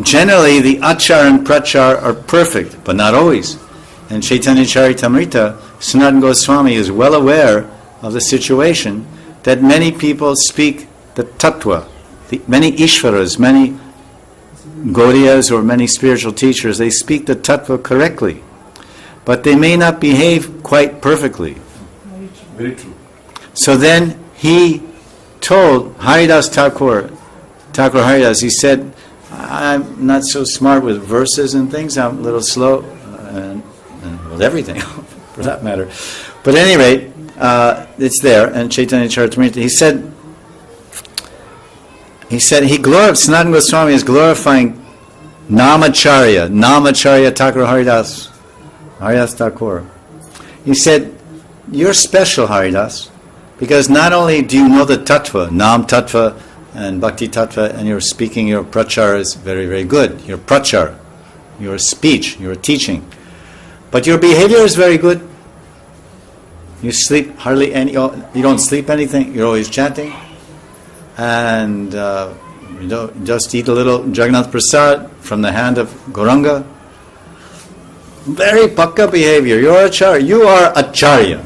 generally the achar and prachar are perfect, but not always. And Chaitanya Charitamrita, Sanatana Goswami is well aware of the situation that many people speak the tattva, many ishvaras, many gaudiyas or many spiritual teachers, they speak the tattva correctly, but they may not behave quite perfectly. Very true. So then he told Haridas Thakur Haridas, he said, I'm not so smart with verses and things, I'm a little slow, and with everything, for that matter. But at any rate, it's there, and Chaitanya Charitamrita, he said, Sanatana Goswami is glorifying Namacharya Thakur Haridas Thakur. He said, you're special, Haridas, because not only do you know the tattva, Nam tattva and Bhakti tattva, and you're speaking, your prachar is very, very good. Your prachar, your speech, your teaching. But your behavior is very good. You sleep hardly any, you don't sleep anything, you're always chanting. And you don't just eat a little Jagannath Prasad from the hand of Gauranga. Very pakka behavior. You are acharya.